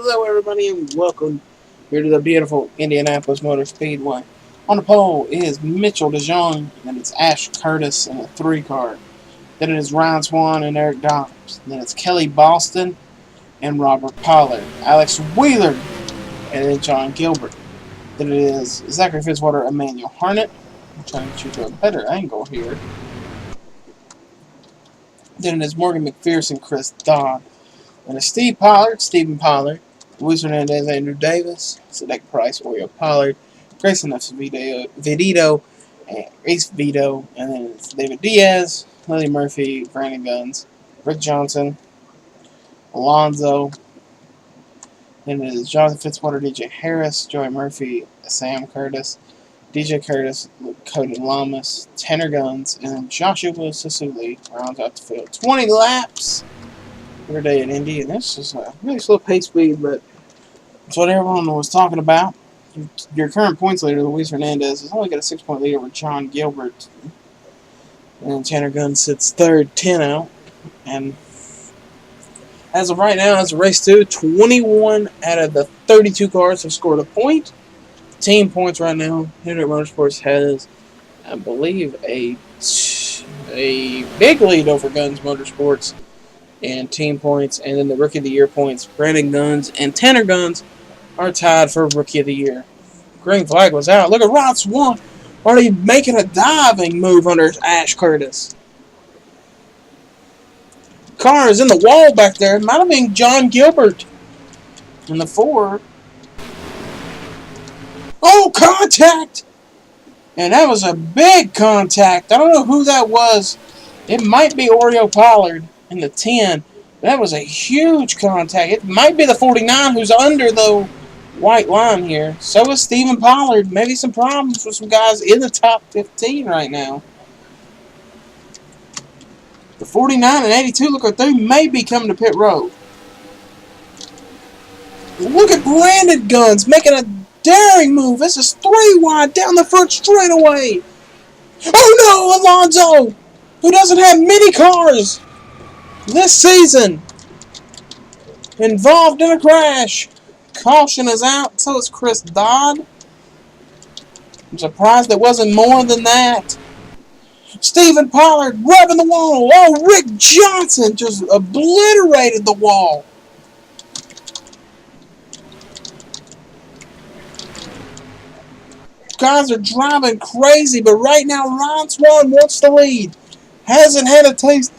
Hello, everybody, and welcome here to the beautiful Indianapolis Motor Speedway. On the pole is Mitchell DeJong, and it's Ash Curtis in a 3 car. Then it is Ryan Swan and Eric Dobbs. Then it's Kelly Boston and Robert Pollard, Alex Wheeler, and then John Gilbert. Then it is Zachary Fitzwater, Emmanuel Harnett. I'm trying to get you to a better angle here. Then it is Morgan McPherson, Chris Dodd. And it's Stephen Pollard, Luis Hernandez, Andrew Davis, Sadek Price, Oreo Pollard, Grayson Vidito, and Ace Vito, and then it's David Diaz, Lily Murphy, Brandon Guns, Rick Johnson, Alonzo, then it is Jonathan Fitzwater, DJ Harris, Joey Murphy, Sam Curtis, DJ Curtis, Cody Lamas, Tanner Guns, and then Joshua Sasuli rounds out the field. 20 laps every day at Indy, and that's just a really slow pace speed, but that's what everyone was talking about. Your current points leader, Luis Hernandez, has only got a 6-point lead over John Gilbert, and Tanner Gunn sits third, 10 out. And as of right now, as of race 2, 21 out of the 32 cars have scored a point. Team points right now, Hendrick Motorsports has, I believe, a big lead over Guns Motorsports and team points, and then the Rookie of the Year points. Brandon Guns and Tanner Guns are tied for Rookie of the Year. Green flag was out. Look at Rod Swan already making a diving move under Ash Curtis. Car is in the wall back there. It might have been John Gilbert in the 4. Oh, contact! And that was a big contact. I don't know who that was. It might be Oreo Pollard in the 10. That was a huge contact. It might be the 49 who's under the white line here. So is Stephen Pollard. Maybe some problems with some guys in the top 15 right now. The 49 and 82 look like they may be coming to pit road. Look at Brandon Guns making a daring move. This is 3 wide down the front straightaway. Oh no, Alonzo, who doesn't have many cars this season, involved in a crash. Caution is out, so is Chris Dodd. I'm surprised it wasn't more than that. Stephen Pollard rubbing the wall. Oh, Rick Johnson just obliterated the wall. Guys are driving crazy, but right now Ryan Swan wants the lead. Hasn't had a taste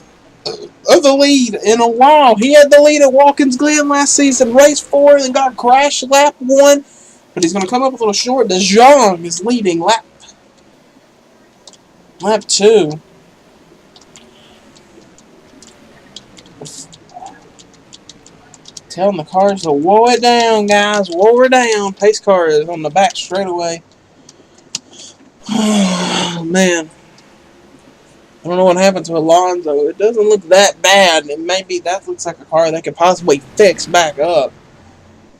of the lead in a while. He had the lead at Watkins Glen last season, race 4, and got crashed lap 1. But he's going to come up a little short. DeJong is leading lap 2. Telling the cars to whoa it down, guys. Whoa her down. Pace car is on the back straightaway. Oh, man. I don't know what happened to Alonzo. It doesn't look that bad. And maybe that looks like a car that could possibly fix back up.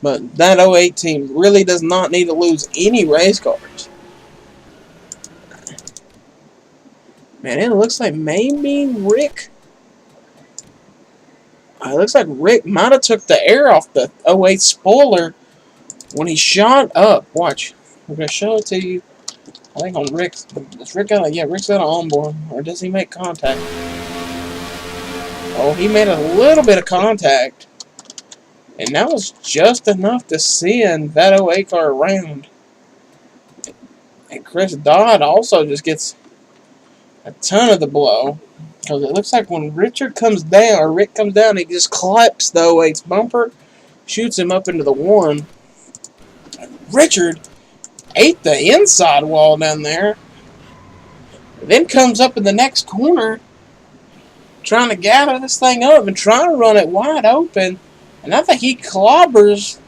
But that 08 team really does not need to lose any race cars. Man, it looks like maybe Rick. It looks like Rick might have took the air off the 08 spoiler when he shot up. Watch. I'm going to show it to you. I think on Rick's. Does Rick got a, yeah, Rick's got an onboard. Or does he make contact? Oh, he made a little bit of contact. And that was just enough to send that 08 car around. And Chris Dodd also just gets a ton of the blow. Because it looks like when Richard comes down, or Rick comes down, he just clips the 08's bumper, shoots him up into the 1. Richard ate the inside wall down there. Then comes up in the next corner, trying to gather this thing up and trying to run it wide open. And I think he clobbers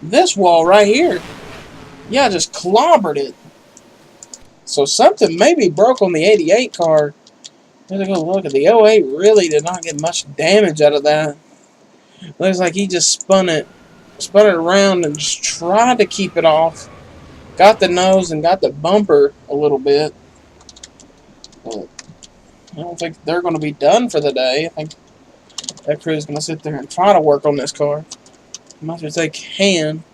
this wall right here. Yeah, just clobbered it. So something maybe broke on the 88 car. Let's go look at the 08. Really did not get much damage out of that. Looks like he just spun it around and just tried to keep it off. Got the nose and got the bumper a little bit. But I don't think they're going to be done for the day. I think that crew is going to sit there and try to work on this car. much as they can.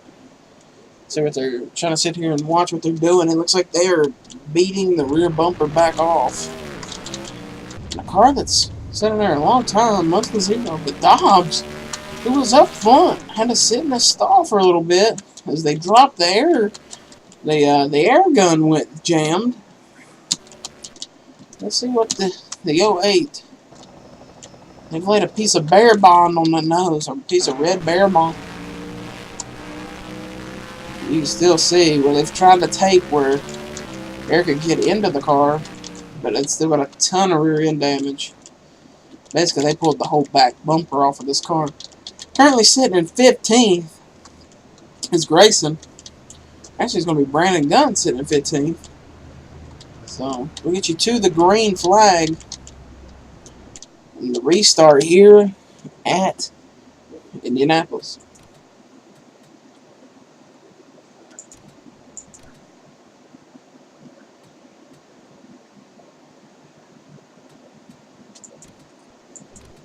See what they're trying to sit here and watch what they're doing. It looks like they are beating the rear bumper back off. And a car that's sitting there a long time, must have seen the Dobbs, who was up front, had to sit in the stall for a little bit as they dropped the air. The air gun went jammed. Let's see what the 08. They've laid a piece of bear bond on the nose, or a piece of red bear bond. You can still see where they've tried to tape where air could get into the car, but it's still got a ton of rear end damage. Basically, they pulled the whole back bumper off of this car. Currently sitting in 15th is Grayson. Actually, it's going to be Brandon Gunn sitting in 15th. So, we'll get you to the green flag. And the restart here at Indianapolis.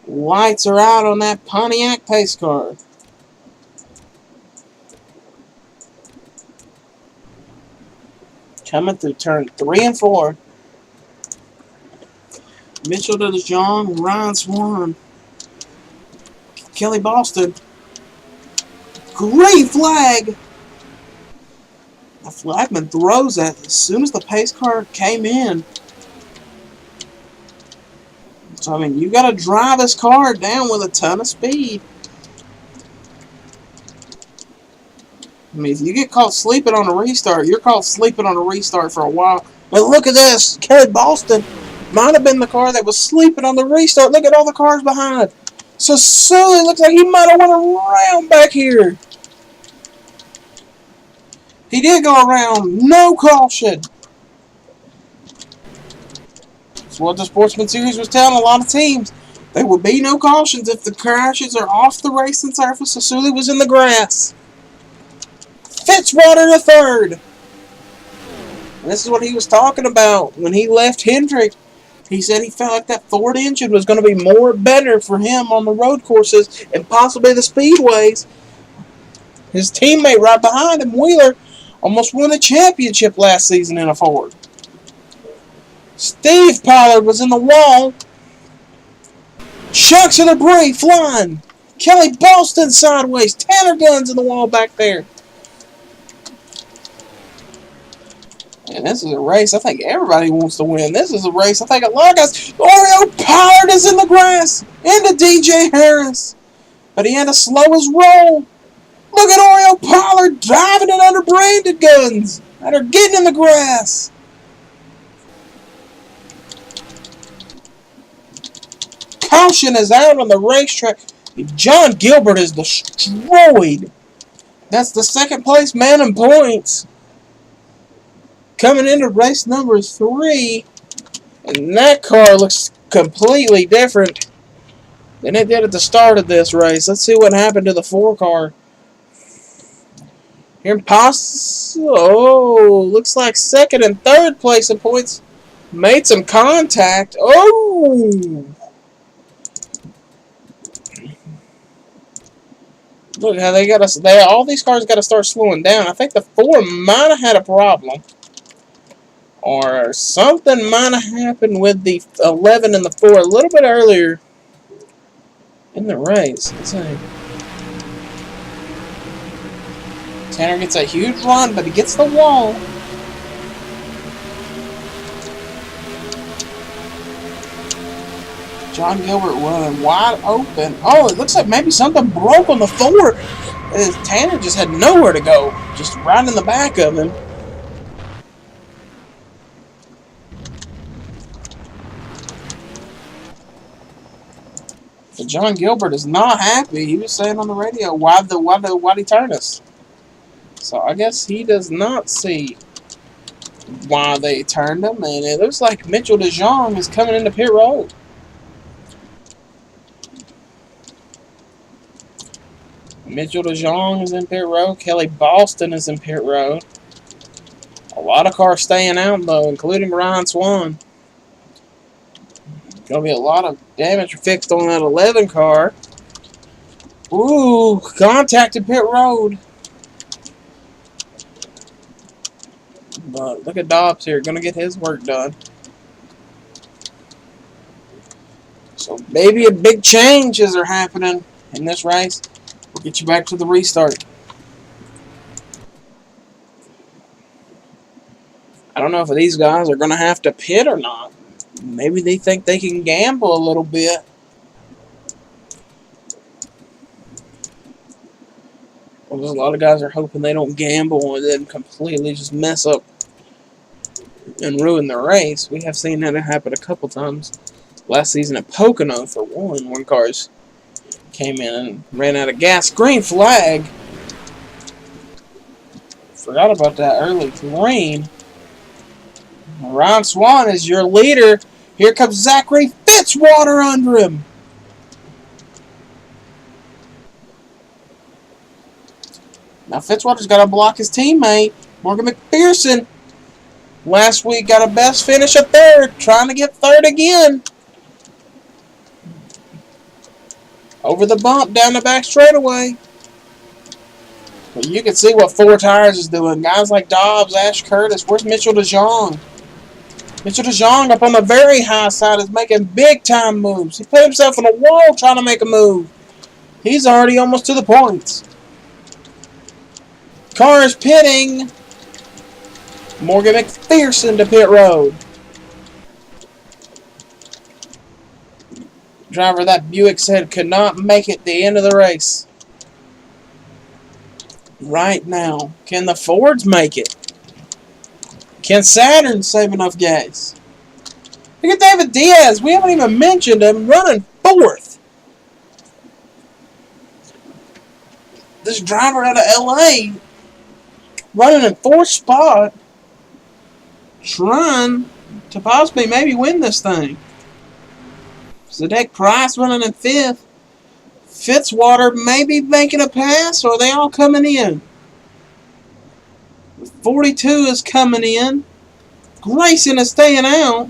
Lights are out on that Pontiac pace car. Coming through turn 3 and 4. Mitchell DeJong, Ryan Swan, Kelly Boston. Green flag! The flagman throws that as soon as the pace car came in. So, I mean, you got to drive this car down with a ton of speed. I mean, if you get caught sleeping on a restart, you're caught sleeping on a restart for a while. But look at this. Kelly Boston might have been the car that was sleeping on the restart. Look at all the cars behind. So soon it looks like he might have went around back here. He did go around. No caution. That's what the Sportsman Series was telling a lot of teams. There will be no cautions if the crashes are off the racing surface. Sasuli was in the grass. Fitzwater the third. And this is what he was talking about when he left Hendrick. He said he felt like that Ford engine was going to be better for him on the road courses and possibly the speedways. His teammate right behind him, Wheeler, almost won a championship last season in a Ford. Steve Pollard was in the wall. Chunks of debris flying. Kelly Boston sideways. Tanner Gunn's in the wall back there. And this is a race I think everybody wants to win. This is a race I think a lot of guys. Oreo Pollard is in the grass. Into DJ Harris. But he had to slow his roll. Look at Oreo Pollard driving it under branded guns that are getting in the grass. Caution is out on the racetrack. John Gilbert is destroyed. That's the second place man in points. Coming into race number 3, and that car looks completely different than it did at the start of this race. Let's see what happened to the 4 car. Here looks like second and third place in points. Made some contact. Oh! Look how they got us. All these cars got to start slowing down. I think the 4 might have had a problem. Or something might have happened with the 11 and the 4 a little bit earlier in the race. Let's see. Tanner gets a huge run, but he gets the wall. John Gilbert running wide open. Oh, it looks like maybe something broke on the 4. Tanner just had nowhere to go. Just right in the back of him. But John Gilbert is not happy. He was saying on the radio, why'd he turn us? So I guess he does not see why they turned him. And it looks like Mitchell DeJong is coming into pit road. Mitchell DeJong is in pit road. Kelly Boston is in pit road. A lot of cars staying out, though, including Ryan Swan. Going to be a lot of damage fixed on that 11 car. Ooh, contact at pit road. But look at Dobbs here, gonna get his work done. So maybe a big changes are happening in this race. We'll get you back to the restart. I don't know if these guys are gonna have to pit or not. Maybe they think they can gamble a little bit. Well, a lot of guys are hoping they don't gamble and then completely just mess up and ruin the race. We have seen that happen a couple times. Last season at Pocono, for one, when cars came in and ran out of gas. Green flag. Forgot about that early green. Ron Swan is your leader. Here comes Zachary Fitzwater under him. Now Fitzwater's got to block his teammate, Morgan McPherson. Last week got a best finish at third, trying to get third again. Over the bump, down the back straightaway. But you can see what 4 Tires is doing. Guys like Dobbs, Ash Curtis. Where's Mitchell DeJong? Mitchell DeJong up on the very high side is making big-time moves. He put himself in a wall trying to make a move. He's already almost to the points. Car is pitting. Morgan McPherson to pit road. Driver that Buick said could not make it the end of the race. Right now, can the Fords make it? Can Saturn save enough gas? Look at David Diaz. We haven't even mentioned him running 4th. This driver out of LA running in 4th spot, trying to possibly maybe win this thing. Zedek Price running in 5th. Fitzwater maybe making a pass, or are they all coming in? 42 is coming in. Grayson is staying out.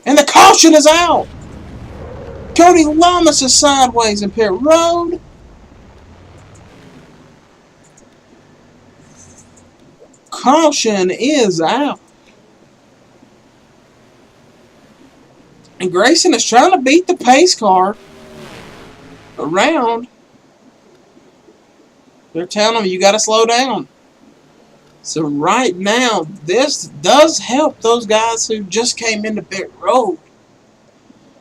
And the caution is out. Cody Lamas is sideways in pit road. Caution is out. And Grayson is trying to beat the pace car around. They're telling him, you got to slow down. So right now, this does help those guys who just came into pit road,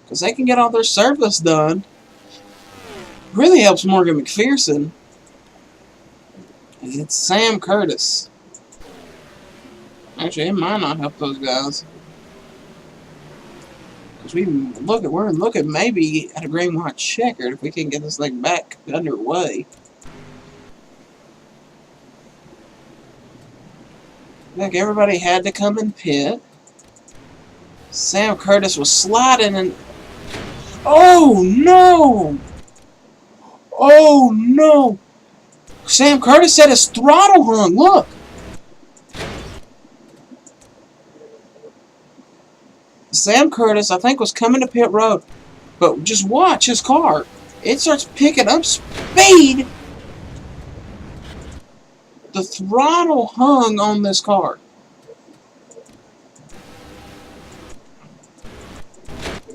because they can get all their service done. Really helps Morgan McPherson. And it's Sam Curtis. Actually, it might not help those guys. Because we're looking maybe at a green white checkered if we can get this thing back underway. Look, everybody had to come in pit. Sam Curtis was sliding and... Oh, no! Oh, no! Sam Curtis said his throttle hung. Look! Sam Curtis, I think, was coming to pit road. But just watch his car. It starts picking up speed. The throttle hung on this car.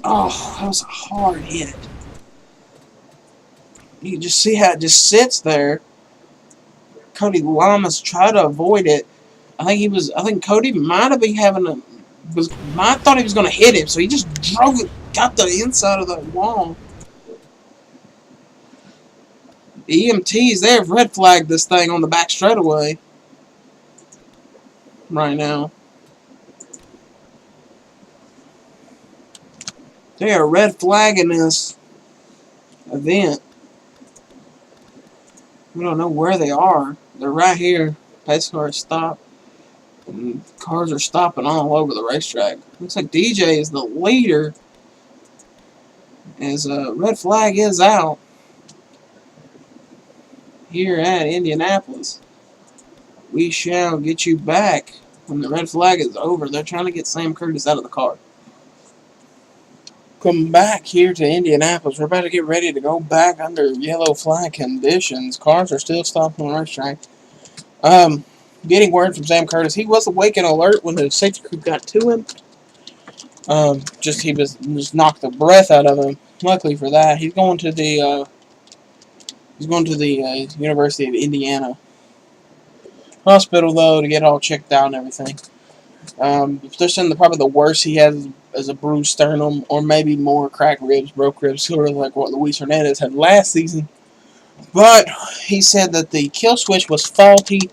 Oh, that was a hard hit. You can just see how it just sits there. Cody Lamas tried to avoid it. I think Cody might have been having a... I thought he was going to hit him, so he just drove it, got the inside of the wall. The EMTs, they have red flagged this thing on the back straightaway right now. They are red flagging this event. We don't know where they are. They're right here. Pace car stopped. And cars are stopping all over the racetrack. Looks like DJ is the leader, as a red flag is out here at Indianapolis. We shall get you back when the red flag is over. They're trying to get Sam Curtis out of the car. Welcome back here to Indianapolis. We're about to get ready to go back under yellow flag conditions. Cars are still stopped on the racetrack. Getting word from Sam Curtis. He was awake and alert when the safety crew got to him. He was just knocked the breath out of him. Luckily for that, he's going to the University of Indiana hospital though to get all checked out and everything. They're saying probably the worst he has is a bruised sternum or maybe more cracked ribs, broke ribs, sort of like what Luis Hernandez had last season. But he said that the kill switch was faulty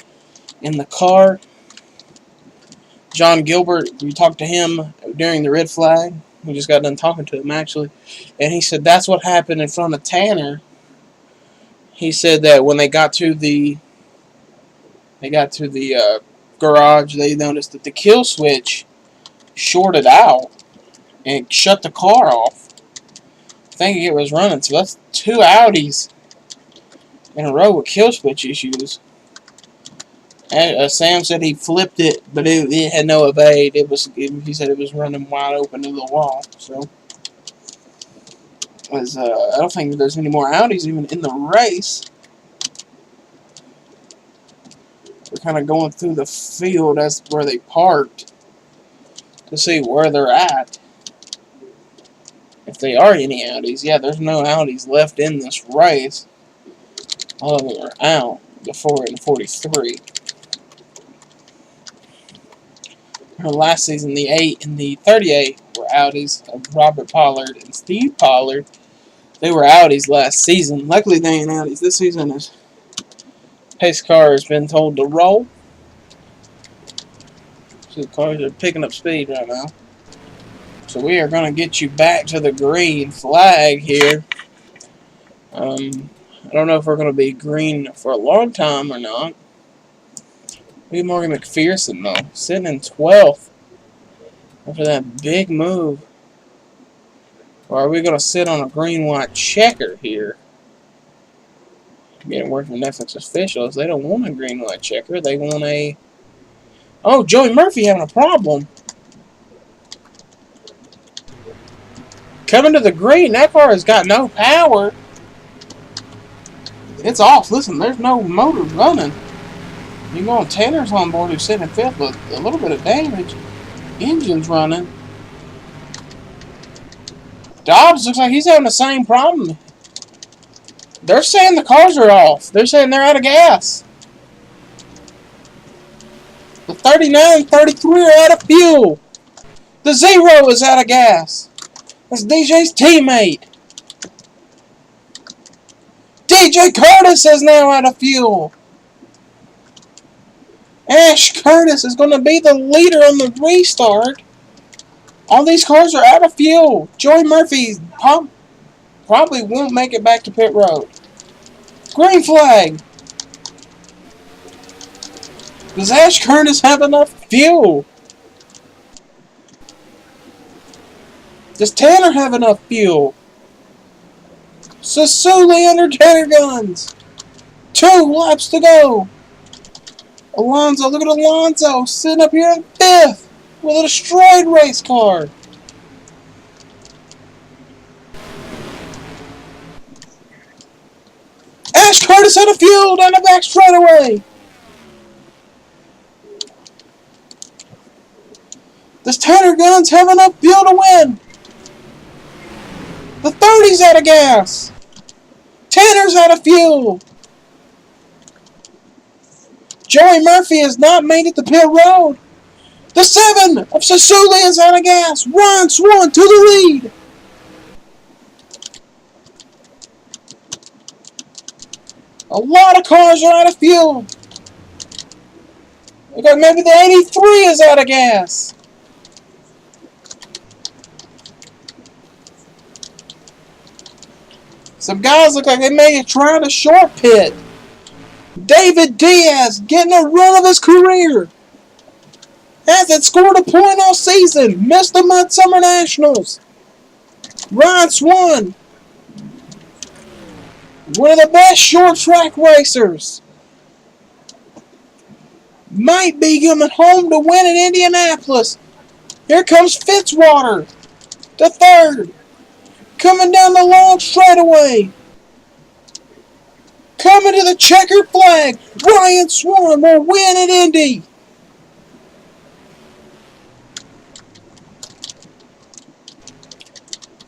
in the car. John Gilbert, we talked to him during the red flag. We just got done talking to him actually, and he said that's what happened in front of Tanner. He said that when they got to the garage, they noticed that the kill switch shorted out and shut the car off. I think it was running, so that's 2 Audis in a row with kill switch issues. And, Sam said he flipped it, but it had no evade. He said it was running wide open to the wall. So, I don't think there's any more Audis even in the race. We're kind of going through the field. That's where they parked to see where they're at. If they are any Audis, yeah, there's no Audis left in this race. All of them are out. The 4 and 43. Last season, the 8 and the 38 were Audis of Robert Pollard and Steve Pollard. They were Audis last season. Luckily, they ain't Audis this season. As pace car has been told to roll. So the cars are picking up speed right now. So we are going to get you back to the green flag here. I don't know if we're going to be green for a long time or not. Look at Morgan McPherson, though, sitting in 12th after that big move. Or are we going to sit on a green-white checker here? Getting word from Netflix officials. They don't want a green-white checker. They want a... Oh, Joey Murphy having a problem. Coming to the green. That car has got no power. It's off. Listen, there's no motor running. You go on Tanner's on board who's sitting in 5th with a little bit of damage. Engine's running. Dobbs looks like he's having the same problem. They're saying the cars are off. They're saying they're out of gas. The 39 and 33 are out of fuel. The 0 is out of gas. That's DJ's teammate. DJ Curtis is now out of fuel. Ash Curtis is going to be the leader on the restart. All these cars are out of fuel. Joey Murphy probably won't make it back to pit road. Green flag. Does Ash Curtis have enough fuel? Does Tanner have enough fuel? Sasuli under Tanner guns. 2 laps to go. Alonso, look at Alonso sitting up here in 5th with a destroyed race car. Ash Curtis out of fuel down the back straightaway. Does Tanner Guns have enough fuel to win? The 30's out of gas. Tanner's out of fuel. Joey Murphy has not made it to pit road. The 7 of Sasuli is out of gas. Ron Swan to the lead. A lot of cars are out of fuel. Look like maybe the 83 is out of gas. Some guys look like they may have tried a short pit. David Diaz getting a run of his career. Hasn't scored a point all season. Missed the Midsummer Nationals. Ron Swan. One of the best short track racers. Might be coming home to win in Indianapolis. Here comes Fitzwater. The 3rd. Coming down the long straightaway. Coming to the checkered flag. Ryan Swan will win at Indy.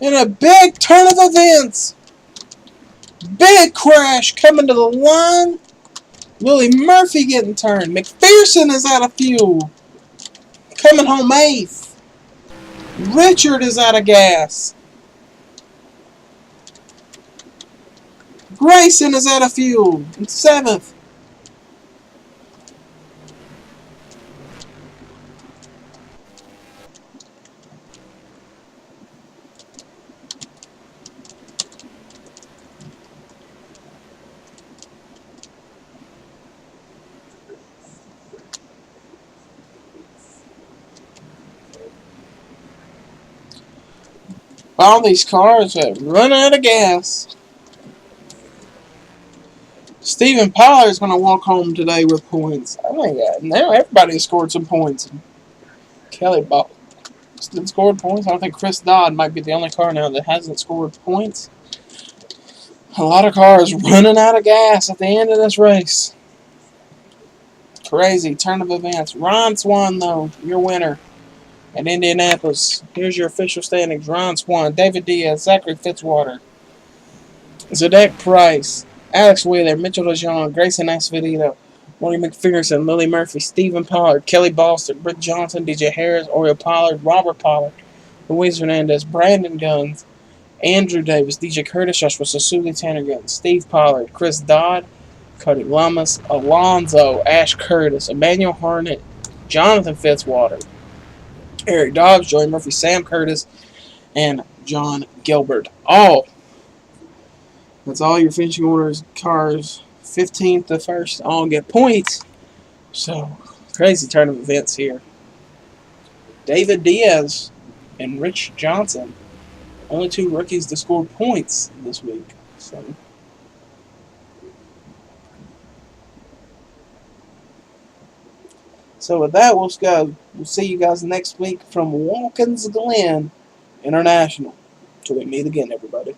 In a big turn of events. Big crash coming to the line. Willie Murphy getting turned. McPherson is out of fuel. Coming home 8th. Richard is out of gas. Grayson is out of fuel in 7th. All these cars have run out of gas. Stephen Pollard is going to walk home today with points. I think now everybody scored some points. Kelly Boston scored points. I don't think Chris Dodd might be the only car now that hasn't scored points. A lot of cars running out of gas at the end of this race. Crazy turn of events. Ron Swan, though, your winner at Indianapolis. Here's your official standings. Ron Swan, David Diaz, Zachary Fitzwater, Zedek Price, Alex Wheeler, Mitchell DeJong, Grayson Acevedo, Morty McPherson, Lily Murphy, Stephen Pollard, Kelly Boston, Britt Johnson, DJ Harris, Oriel Pollard, Robert Pollard, Luis Hernandez, Brandon Guns, Andrew Davis, DJ Curtis, Joshua Sasuli, Tanner Guns, Steve Pollard, Chris Dodd, Cody Lamas, Alonzo, Ash Curtis, Emmanuel Harnett, Jonathan Fitzwater, Eric Dobbs, Joey Murphy, Sam Curtis, and John Gilbert. That's all your finishing orders. Cars 15th to 1st all get points. So, crazy turn of events here. David Diaz and Rich Johnson. Only 2 rookies to score points this week. So with that, we'll see you guys next week from Watkins Glen International. Till we meet again, everybody.